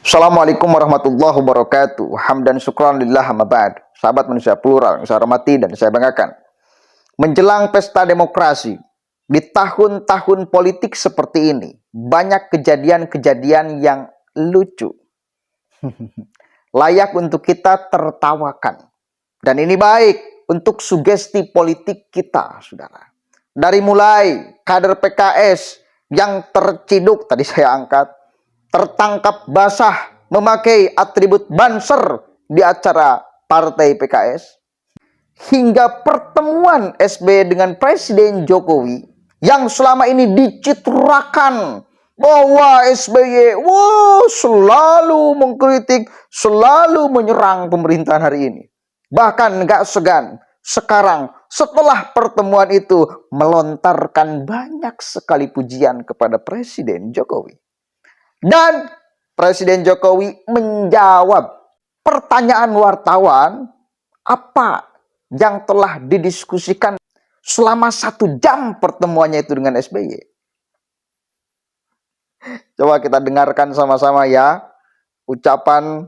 Assalamualaikum warahmatullahi wabarakatuh. Hamdan syukran lillah amma ba'd. Sahabat manusia plural yang saya hormati dan saya banggakan. Menjelang pesta demokrasi, di tahun-tahun politik seperti ini, banyak kejadian-kejadian yang lucu. Layak untuk kita tertawakan. Dan ini baik untuk sugesti politik kita, saudara. Dari mulai kader PKS yang terciduk, tadi saya angkat, tertangkap basah memakai atribut banser di acara partai PKS, hingga pertemuan SBY dengan Presiden Jokowi yang selama ini dicitrakan bahwa SBY selalu mengkritik, selalu menyerang pemerintahan hari ini. Bahkan nggak segan sekarang setelah pertemuan itu melontarkan banyak sekali pujian kepada Presiden Jokowi. Dan Presiden Jokowi menjawab pertanyaan wartawan apa yang telah didiskusikan selama 1 jam pertemuannya itu dengan SBY. Coba kita dengarkan sama-sama ya. Ucapan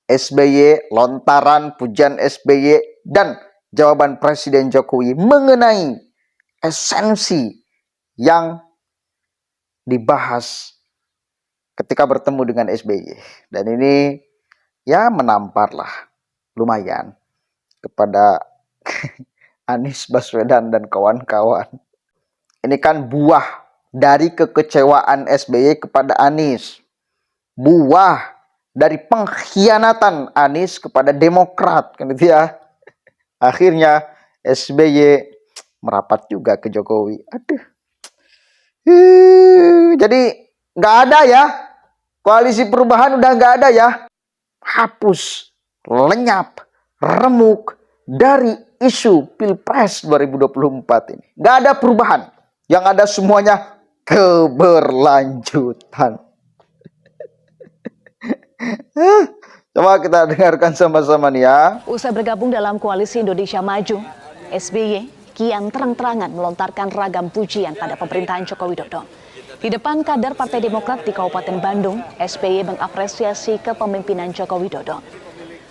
SBY, lontaran pujian SBY, dan jawaban Presiden Jokowi mengenai esensi yang dibahas ketika bertemu dengan SBY. Dan ini ya menamparlah lumayan kepada Anies Baswedan dan kawan-kawan. Ini kan buah dari kekecewaan SBY kepada Anies. Buah dari pengkhianatan Anies kepada Demokrat, kan gitu ya. Akhirnya SBY merapat juga ke Jokowi. Aduh. Jadi nggak ada ya. Koalisi perubahan udah nggak ada ya. Hapus, lenyap, remuk dari isu Pilpres 2024 ini. Nggak ada perubahan. Yang ada semuanya keberlanjutan. Coba kita dengarkan sama-sama nih ya. Usai bergabung dalam Koalisi Indonesia Maju, SBY kian terang-terangan melontarkan ragam pujian pada pemerintahan Joko Widodo. Di depan kader Partai Demokrat di Kabupaten Bandung, SBY mengapresiasi kepemimpinan Joko Widodo.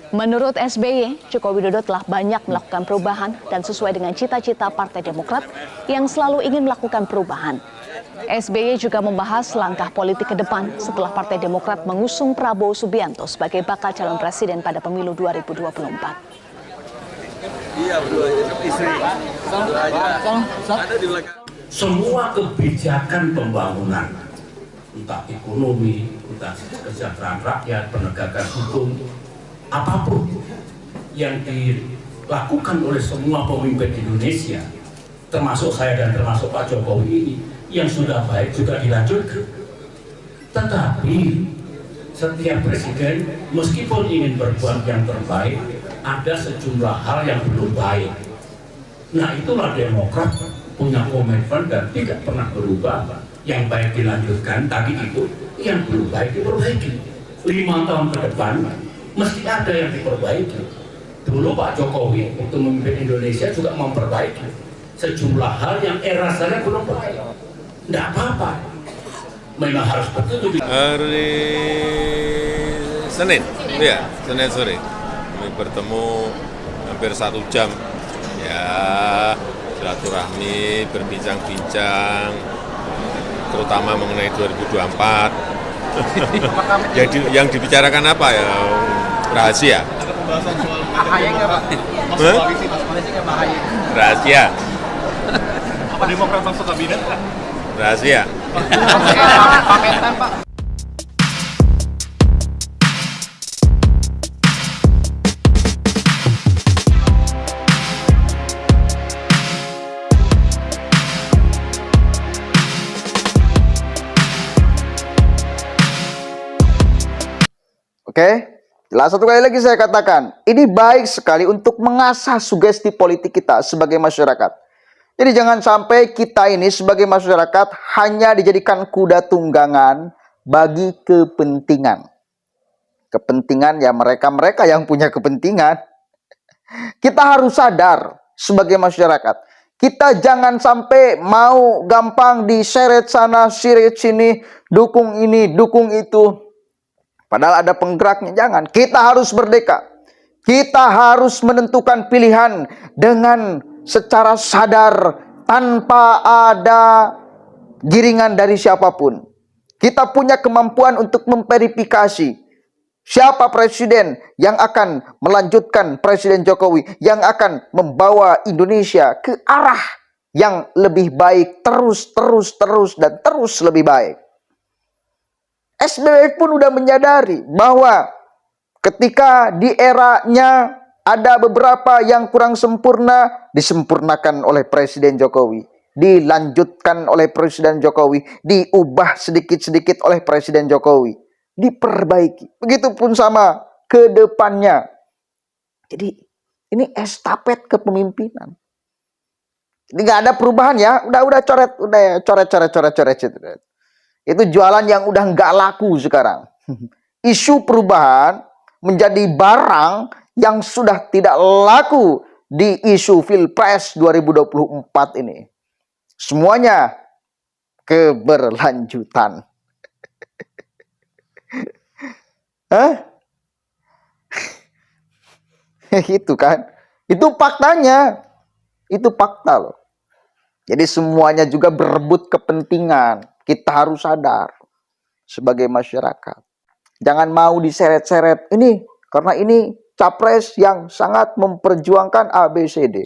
Menurut SBY, Joko Widodo telah banyak melakukan perubahan dan sesuai dengan cita-cita Partai Demokrat yang selalu ingin melakukan perubahan. SBY juga membahas langkah politik ke depan setelah Partai Demokrat mengusung Prabowo Subianto sebagai bakal calon presiden pada pemilu 2024. Semua kebijakan pembangunan, entah ekonomi, entah kesejahteraan rakyat, penegakan hukum, apapun yang dilakukan oleh semua pemimpin Indonesia, termasuk saya dan termasuk Pak Jokowi ini, yang sudah baik juga dilanjutkan. Tetapi setiap presiden meskipun ingin berbuat yang terbaik, ada sejumlah hal yang belum baik. Nah, itulah Demokrat punya komitmen dan tidak pernah berubah. Yang baik dilanjutkan, tadi itu yang belum baik diperbaiki. 5 tahun ke depan mesti ada yang diperbaiki. Dulu Pak Jokowi waktu memimpin Indonesia juga memperbaiki sejumlah hal yang rasanya belum baik. Tidak apa-apa, memang harus betul. Hari Senin, ya Senin sore kami bertemu hampir 1 jam, ya silaturahmi, berbincang-bincang, terutama mengenai 2024. yang dibicarakan apa ya? Rahasia. Ada pembahasan soal AHY nggak Pak? Masuk koalisi, masuk koalisi nggak Pak AHY? Rahasia. Apa Demokrat masuk kabinet Pak? Rahasia. Paketan Pak. Oke, jelas satu kali lagi saya katakan, ini baik sekali untuk mengasah sugesti politik kita sebagai masyarakat. Jadi jangan sampai kita ini sebagai masyarakat hanya dijadikan kuda tunggangan bagi kepentingan. Kepentingan ya mereka-mereka yang punya kepentingan. Kita harus sadar sebagai masyarakat. Kita jangan sampai mau gampang diseret sana, siret sini, dukung ini, dukung itu. Padahal ada penggeraknya. Jangan. Kita harus merdeka. Kita harus menentukan pilihan dengan secara sadar tanpa ada giringan dari siapapun. Kita punya kemampuan untuk memverifikasi siapa presiden yang akan melanjutkan Presiden Jokowi, yang akan membawa Indonesia ke arah yang lebih baik, terus dan terus lebih baik. SBY pun udah menyadari bahwa ketika di eranya ada beberapa yang kurang sempurna, disempurnakan oleh Presiden Jokowi, dilanjutkan oleh Presiden Jokowi, diubah sedikit-sedikit oleh Presiden Jokowi, diperbaiki. Begitupun sama ke depannya. Jadi ini estafet kepemimpinan. Jadi nggak ada perubahan ya, udah coret. Itu jualan yang udah nggak laku sekarang. Isu perubahan menjadi barang yang sudah tidak laku di isu Pilpres 2024 ini. Semuanya keberlanjutan. Hah? Itu kan. Itu faktanya. Itu fakta loh. Jadi semuanya juga berebut kepentingan. Kita harus sadar sebagai masyarakat. Jangan mau diseret-seret. Ini karena ini capres yang sangat memperjuangkan ABCD.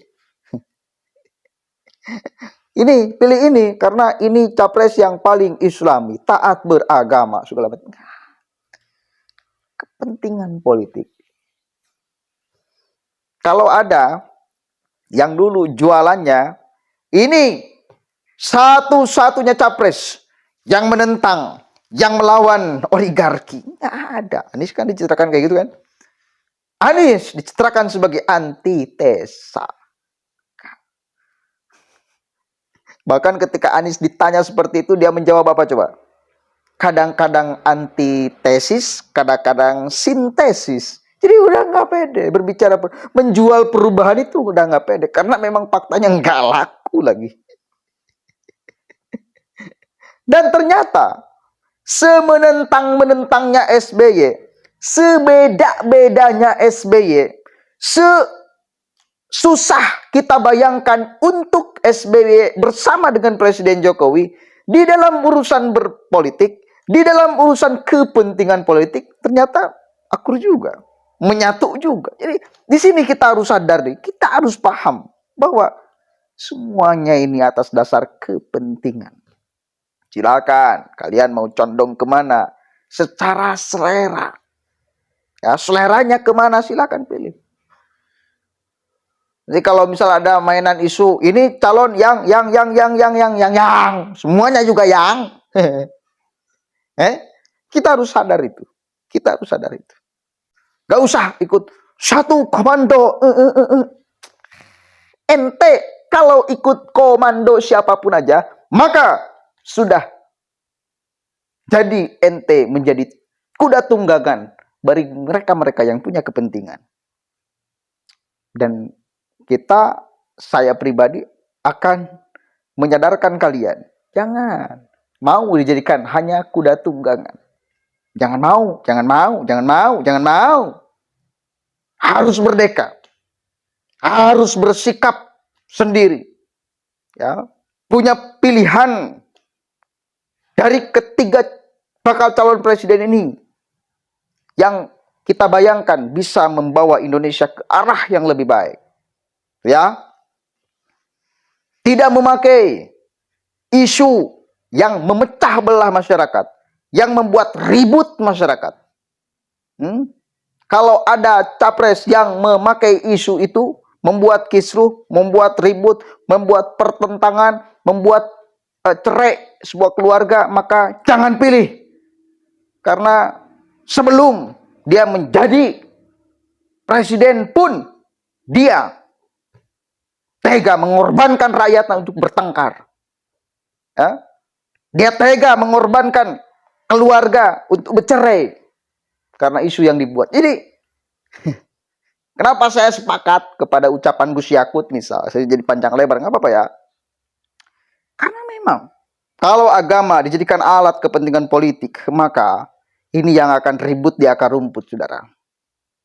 Ini pilih ini karena ini capres yang paling Islami, taat beragama, segala macam. Kepentingan politik. Kalau ada yang dulu jualannya ini satu-satunya capres yang menentang, yang melawan oligarki. Nggak ada. Anies kan dicitrakan kayak gitu kan. Anies dicitrakan sebagai antitesa. Bahkan ketika Anies ditanya seperti itu, dia menjawab apa coba? Kadang-kadang antitesis, kadang-kadang sintesis. Jadi udah nggak pede berbicara, menjual perubahan itu udah nggak pede. Karena memang faktanya nggak laku lagi. Dan ternyata semenentang-menentangnya SBY, sebeda-bedanya SBY, susah kita bayangkan untuk SBY bersama dengan Presiden Jokowi di dalam urusan berpolitik, di dalam urusan kepentingan politik, ternyata akur juga, menyatu juga. Jadi di sini kita harus sadar nih, kita harus paham bahwa semuanya ini atas dasar kepentingan. Silakan kalian mau condong kemana secara selera. Ya, seleranya kemana silakan pilih. Jadi kalau misal ada mainan isu, ini calon yang, semuanya juga yang. Kita harus sadar itu. Kita harus sadar itu. Gak usah ikut satu komando. Ente kalau ikut komando siapapun aja, maka sudah jadi ente menjadi kuda tunggangan bagi mereka-mereka yang punya kepentingan. Dan saya pribadi akan menyadarkan kalian, jangan mau dijadikan hanya kuda tunggangan. Jangan mau. Harus merdeka. Harus bersikap sendiri. Ya, punya pilihan dari ketiga bakal calon presiden ini yang kita bayangkan bisa membawa Indonesia ke arah yang lebih baik. Ya. Tidak memakai isu yang memecah belah masyarakat, yang membuat ribut masyarakat. Kalau ada capres yang memakai isu itu, membuat kisruh, membuat ribut, membuat pertentangan, membuat cerai sebuah keluarga, maka jangan pilih. Karena sebelum dia menjadi presiden pun, dia tega mengorbankan rakyatnya untuk bertengkar. Ya? Dia tega mengorbankan keluarga untuk bercerai karena isu yang dibuat. Jadi, kenapa saya sepakat kepada ucapan Gus Yakut misal, saya jadi panjang lebar, nggak apa-apa ya. Karena memang kalau agama dijadikan alat kepentingan politik, maka Ini yang akan ribut di akar rumput, saudara.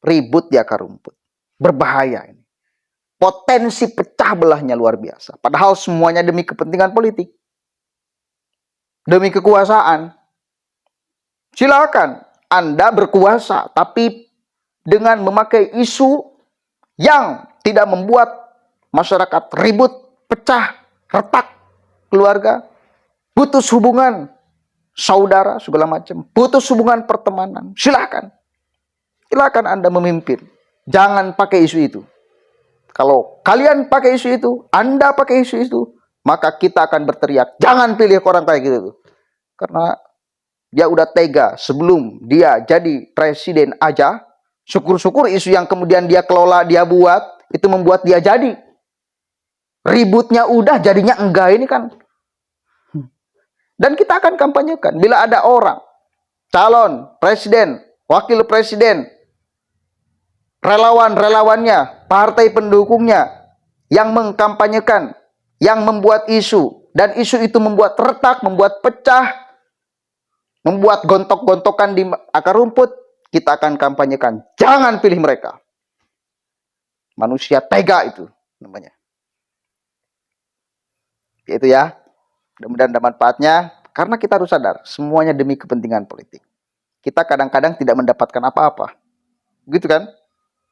Ribut di akar rumput. Berbahaya ini. Potensi pecah belahnya luar biasa. Padahal semuanya demi kepentingan politik. Demi kekuasaan. Silakan Anda berkuasa, tapi dengan memakai isu yang tidak membuat masyarakat ribut, pecah, retak, keluarga, putus hubungan saudara, segala macam, putus hubungan pertemanan. Silakan. Silakan Anda memimpin. Jangan pakai isu itu. Kalau kalian pakai isu itu, Anda pakai isu itu, maka kita akan berteriak, jangan pilih orang kayak gitu. Karena dia udah tega sebelum dia jadi presiden aja. Syukur-syukur isu yang kemudian dia kelola, dia buat, itu membuat dia jadi. Ributnya udah, jadinya enggak ini kan. Dan kita akan kampanyekan. Bila ada orang, calon presiden, wakil presiden, relawan-relawannya, partai pendukungnya yang mengkampanyekan, yang membuat isu, dan isu itu membuat retak, membuat pecah, membuat gontok-gontokan di akar rumput, kita akan kampanyekan. Jangan pilih mereka. Manusia tega itu namanya. Itu ya. Mudah-mudahan ada manfaatnya. Karena kita harus sadar, semuanya demi kepentingan politik. Kita kadang-kadang tidak mendapatkan apa-apa. Gitu kan?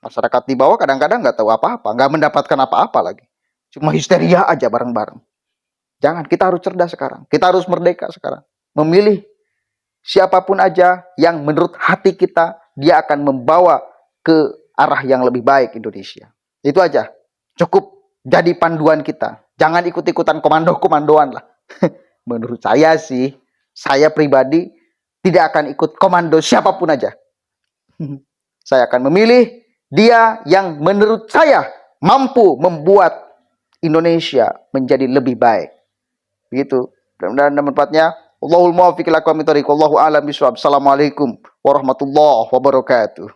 Masyarakat di bawah kadang-kadang nggak tahu apa-apa, nggak mendapatkan apa-apa lagi. Cuma histeria aja bareng-bareng. Jangan, kita harus cerdas sekarang. Kita harus merdeka sekarang. Memilih siapapun aja yang menurut hati kita, dia akan membawa ke arah yang lebih baik Indonesia. Itu aja. Cukup jadi panduan kita. Jangan ikut-ikutan komando-komandoan lah. Menurut saya sih, saya pribadi tidak akan ikut komando siapapun aja. Saya akan memilih dia yang menurut saya mampu membuat Indonesia menjadi lebih baik. Begitu. Mudah-mudahan ada manfaatnya. Allahul muwaffiq ila aqwamit thoriq. Wallahu a'lam bishawab. Assalamualaikum warahmatullahi wabarakatuh.